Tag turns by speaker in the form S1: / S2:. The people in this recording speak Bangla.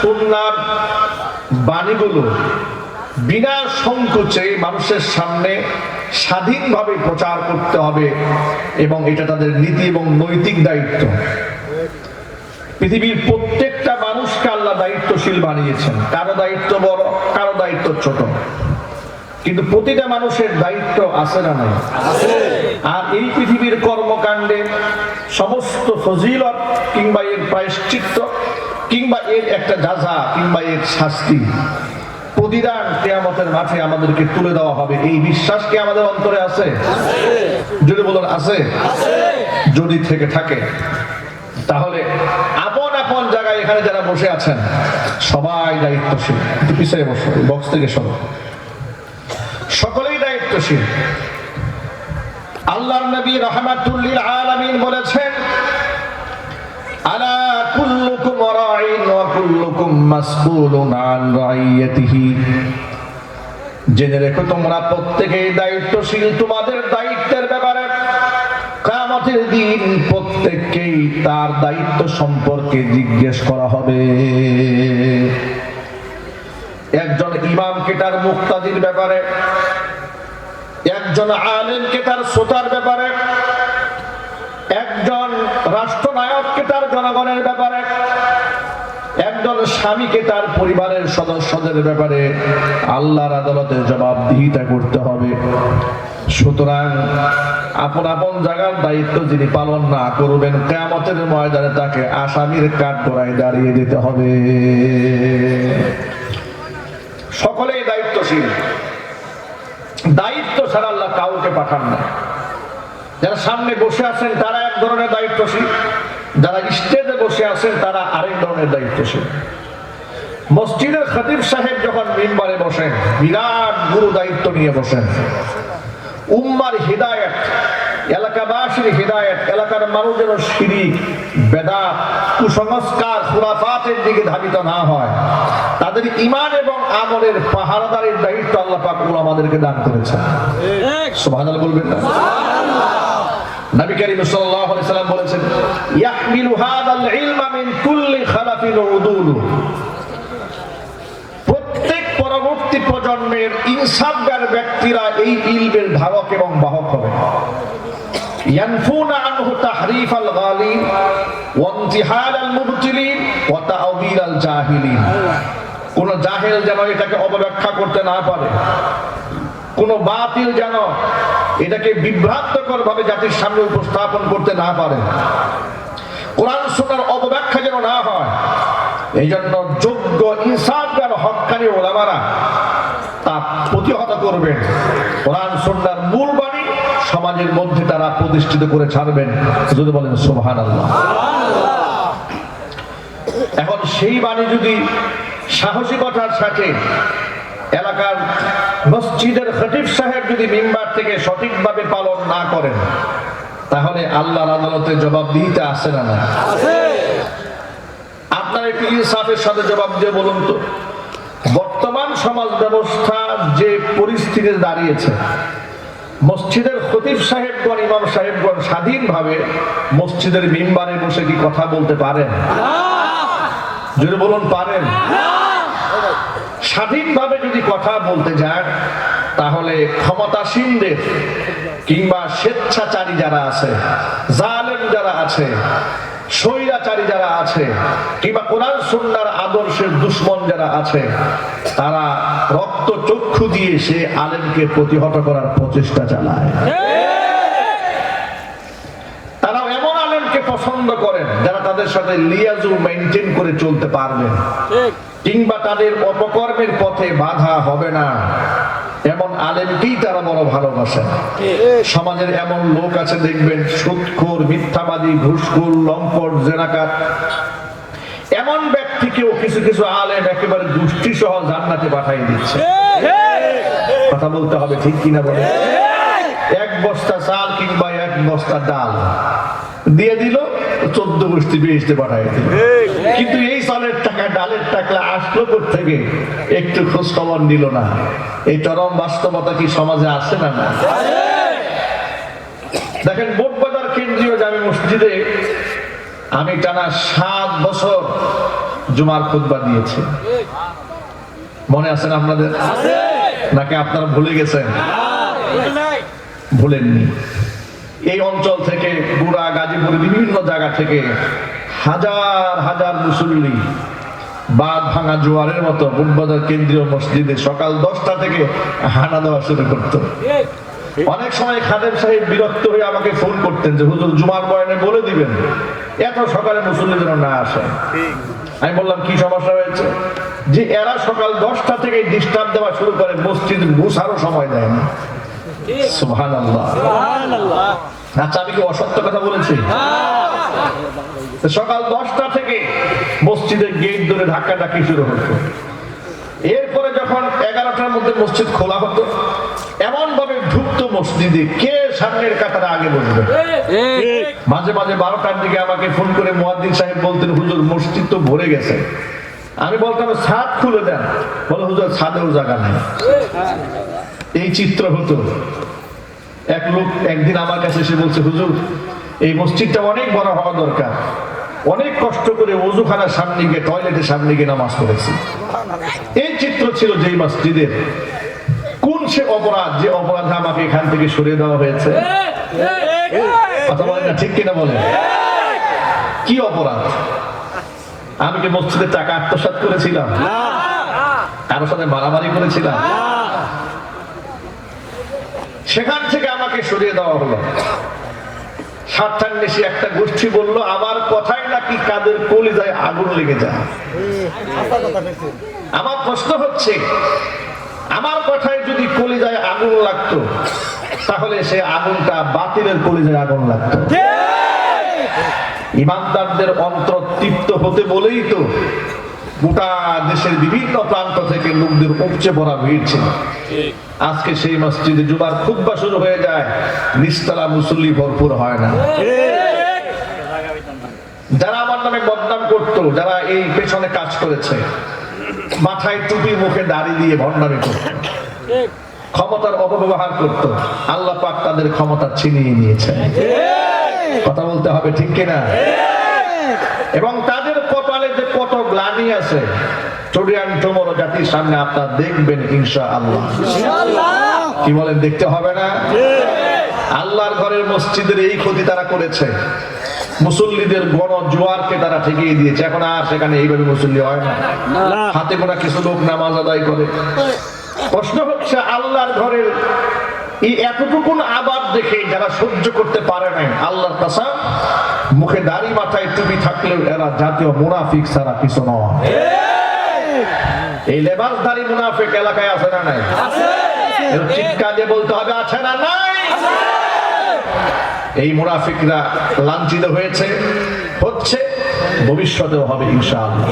S1: সুন্নাহর বাণীগুলো বিনা সংকোচে মানুষের সামনে স্বাধীনভাবে প্রচার করতে হবে এবং এটা তাদের নীতি এবং নৈতিক দায়িত্ব। পৃথিবীর প্রত্যেকটা মানুষকে আল্লাহ দায়িত্বশীল বানিয়েছেন, কারো দায়িত্ব বড়, কারো দায়িত্ব ছোট, কিন্তু প্রতিটা মানুষের দায়িত্ব আছে না নাই? আর এই পৃথিবীর কর্মকাণ্ডে সমস্ত ফজিলত কিংবা এর প্রায়শ্চিত্ত কিংবা এর একটা যাজা কিংবা এর শাস্তি প্রতিদান কিয়ামতের মাঠে আমাদেরকে তুলে দেওয়া হবে, এই বিশ্বাস কি আমাদের অন্তরে আছে? যদি বলুন আছে। যদি থেকে থাকে তাহলে আপন আপন জায়গায় এখানে যারা বসে আছেন সবাই দায়িত্বশীল। একটু পিছিয়ে বসো, বক্স থেকে সরো। সকলেই দায়িত্বশীল। আল্লাহর নবী রাহমাতুল লিল আলামিন বলেছেন, আলা কুল্লুকুম রাঈন ওয়া কুল্লুকুম মাসউলুন আন রাইয়াতিহি। জেনে রেখো তোমরা প্রত্যেকেই দায়িত্বশীল তোমাদের দায়িত্বের ব্যাপারে। কিয়ামতের দিন প্রত্যেককেই তার দায়িত্ব সম্পর্কে জিজ্ঞেস করা হবে। একজন ইমামকে তার মুক্তাদির ব্যাপারে, একজন আলেমকে তার শ্রোতার ব্যাপারে, একজন রাষ্ট্রনায়ককে তার জনগণের ব্যাপারে, একজন স্বামীকে তার পরিবারের সদস্যদের ব্যাপারে আল্লাহর আদালতে জবাবদিহিতা করতে হবে। সুতরাং আপন আপন জায়গার দায়িত্ব যিনি পালন না করবেন কিয়ামতের ময়দানে তাকে আসামির কাঠগড়ায় দাঁড়িয়ে দিতে হবে। সকলেই দায়িত্বশীল। দায়িত্ব ছাড়া আল্লাহ কাউকে পাঠান না। যারা সামনে বসে আছেন তারা এক ধরনের দায়িত্বশীল, যারা স্টেজে বসে আছেন তারা আরেক ধরনের দায়িত্বশীল। মসজিদের খতিব সাহেব যখন মিম্বারে বসেন বিরাট গুরু দায়িত্ব নিয়ে বসেন। উম্মার হিদায়াত, এলাকাবাসীর হিদায়াত, এলাকার মানুষ যেন শিরক, বেদাত, কুসংস্কার, খুরাফাতের দিকে ধাবিত না হয়, তাদের ঈমান এবং আমলের পাহারাদারের দায়িত্ব আল্লাহ পাক আমাদেরকে দান করেছেন। সুবহানাল্লাহ বলবেন না? নবী করিম সাল্লাল্লাহু আলাইহি সাল্লাম বলেছেন, ইয়াহমিলু হাদাল ইলমা মিন কুল্লি খালাফিন উদুলু। প্রত্যেক পরবর্তী প্রজন্মের ইনসাফগার ব্যক্তিরা এই ইলমের ধারক এবং বাহক হবে। ইয়ানফুনা আনহু তাহরিফাল গালিন ওয়া ইনতিহালাল মুবতিলিন ওয়া তা'ওয়িলাল জাহিলিন। কোন জাহেল যেন এটাকে অপব্যাখ্যা করতে না পারে, কোন বাতিল যেন এটাকে বিভ্রান্তকর ভাবে জাতির সামনে উপস্থাপন করতে না পারে, কোরআন সুন্নাহর অপব্যাখ্যা যেন না হয়। এই জন্য যোগ্য ইনসাফগার হক্কানি ওলামারা তা প্রতিহত করবেন। কোরআন সুন্নাহর মূল বাণী সমাজের মধ্যে তারা প্রতিষ্ঠিত করে ছাড়বেন। যদি বলেন সুবহানাল্লাহ। এখন সেই বাণী যদি সাহসিকতার সাথে এলাকার মসজিদের খতিব সাহেব যদি মিম্বার থেকে সঠিকভাবে পালন না করেন তাহলে আল্লাহর আদালতে জবাবদিহিতা আছে না না? আপনারা একটু ইনসাফের সাথে জবাব দিয়ে বলুন তো, বর্তমান সমাজ ব্যবস্থা যে পরিস্থিতিতে দাঁড়িয়েছে, মসজিদের খতিব সাহেবগণ, ইমাম সাহেবগণ স্বাধীনভাবে মসজিদের মিম্বারে বসে কি কথা বলতে পারেন? যদি বলুন পারেন? স্বাধীনভাবে যদি কথা বলতে যান তাহলে ক্ষমতাসীনদের কিংবা স্বেচ্ছাচারী যারা আছে, জালেম যারা আছে, স্বৈরাচারী যারা আছে কিংবা কোরআন সুন্নাহর আদর্শের দুশমন যারা আছে, তারা রক্ত চক্ষু দিয়ে সে আলেমকে প্রতিহত করার প্রচেষ্টা চালায়। তারা এমন আলেমকে পছন্দ করেন যারা তাদের সাথে লিয়াজু মেইনটেইন করে চলতে পারবেন কিংবা তাদের অপকর্মের পথে বাধা হবে না, এমন আলেমকেই তারা বড় ভালোবাসেন। সমাজের এমন লোক আছে দেখবেন, সুদখোর, মিথ্যাবাদী, ঘুষখোর, লম্পট, জেনাকার, এমন ব্যক্তিকেও কিছু কিছু আলেম একেবারে গোষ্ঠী সহ জান্নাতে পাঠিয়ে দিচ্ছে। কথা বলতে হবে, ঠিক কিনা বলে? এক বস্তা চাল কিংবা এক বস্তা ডাল দিয়ে দিল, 14 গোষ্ঠী বেহেশতে পাঠায় দিল। কিন্তু এই চালের টাকা, ডালের টাকা আসলো কোত্থেকে একটু খোঁজ খবর নিল না। এই চরম বাস্তবতা কি সমাজে আসে না? না। দেখেন, বোটবাজার কেন্দ্রীয় জামে মসজিদে আমি টানা 7 বছর জুমার খুতবা দিয়েছি, মনে আছেন আপনাদের? নাকি আপনারা ভুলে গেছেন? ভুলেননি। এই অঞ্চল থেকে গুড়া, গাজীপুর, বিভিন্ন জায়গা থেকে হাজার হাজার মুসল্লি বাদ ভাঙা জোয়ারের মতো বুটবাজার কেন্দ্রীয় মসজিদে সকাল 10টা থেকে হানা দেওয়া শুরু করত। অনেক সময় খাদেম সাহেব বিরক্ত হয়ে আমাকে ফোন করতেন যে হুজুর জুমার বয়ানে বলে দিবেন এত সকালে মুসল্লি যেন না আসে। আমি বললাম কি সমস্যা হয়েছে? যে এরা সকাল 10টা থেকে ডিস্টার্ব দেওয়া শুরু করে, মসজিদ গুছারও সময় দেয় না। সুবহানাল্লাহ। আচ্ছা, আমি কি অসত্য কথা বলেছি? সকাল 10টা থেকে মসজিদের গেট ধরে ধাক্কাধাক্কি শুরু হতো। এরপরে যখন 11টার মধ্যে মসজিদ খোলা হতো, এমন ভাবে ঢুকতো মসজিদে, কে সামনের কাতারে আগে বসবে। মাঝে মাঝে 12টার দিকে আমাকে ফোন করে মুয়াজ্জিন সাহেব বলতেন হুজুর মসজিদ তো ভরে গেছে। আমি বলতাম ছাদ খুলে দেন। বলে হুজুর ছাদেও জায়গা নাই। এই চিত্র হতো। এক লোক একদিন আমার কাছে এসে বলছে হুজুর এই মসজিদটা অনেক বড় হওয়া দরকার, অনেক কষ্ট করে ওযুখানার সামনে গিয়ে টয়লেটের সামনে গিয়ে নামাজ পড়েছি। এই চিত্র ছিল যেই মসজিদের। কোন সে অপরাধ যে অপরাধে আমাকে এখান থেকে সরিয়ে দেওয়া হয়েছে? কথা বলেন না, ঠিক কিনা বলেন? কি অপরাধ? আমি কি মসজিদের টাকা আত্মসাৎ করেছিলাম? কারোর সাথে মারামারি করেছিলাম? সেখান থেকে আমাকে সরিয়ে দেওয়া হলো। স্বার্থান্বেষী একটা গোষ্ঠী বলল আমার কথাই নাকি কাদের কলিজায় আগুন লেগে যায়। আমার প্রশ্ন হচ্ছে, আমার কথায় যদি কলিজায় আগুন লাগতো তাহলে সে আগুনটা বাতিলের কলিজায় আগুন লাগতো। ইমানদারদের অন্তর তৃপ্ত হতে বলেই তো গোটা দেশের বিভিন্ন প্রান্ত থেকে লোকদের উপচে পড়া ভিড় ছিল। আজকে সেই মসজিদে জুমার খুতবা শুরু হয়ে যায়, নিচতলা মুসল্লি ভরপুর হয় না। যারা আমার নামে বদনাম করত, যারা এই পেছনে কাজ করেছে, মাথায় টুপি মুখে দাড়ি দিয়ে ভণ্ডামি করত, ক্ষমতার অপব্যবহার করত, আল্লাহ পাক তাদের ক্ষমতা ছিনিয়ে নিয়েছে। কথা বলতে হবে, ঠিক কিনা? এবং তাদের কপালে যে কত গ্লানি আছে চড়িয়ান টুমরো জাতির সামনে আপনারা দেখবেন ইনশাআল্লাহ। কি বলেন, দেখতে হবে না? আল্লাহর ঘরের মসজিদের এই ক্ষতি তারা করেছে। মুসল্লিদের গণ জোয়ারকে তারা ঠেকিয়ে দিয়েছে। এখন আর সেখানে এইভাবে মুসল্লি হয় না, হাতে গোনা কিছু লোক নামাজ আদায় করে। প্রশ্ন হচ্ছে আল্লাহর ঘরের এই এতটুকুন আবাদ দেখে যারা সহ্য করতে পারে নাই, আল্লাহর কসম মুখে দাড়ি মাথায় টুপি থাকলেও এরা জাতীয় মুনাফিক ছাড়া কিছু নয়। এই লেবাসধারী মুনাফিক এলাকায় আছে না নাই? চিৎকার দিয়ে বলতে হবে আছে না নাই? এই মুনাফিকরা লাঞ্ছিত হয়েছে, হচ্ছে, ভবিষ্যতেও হবে ইনশাআল্লাহ।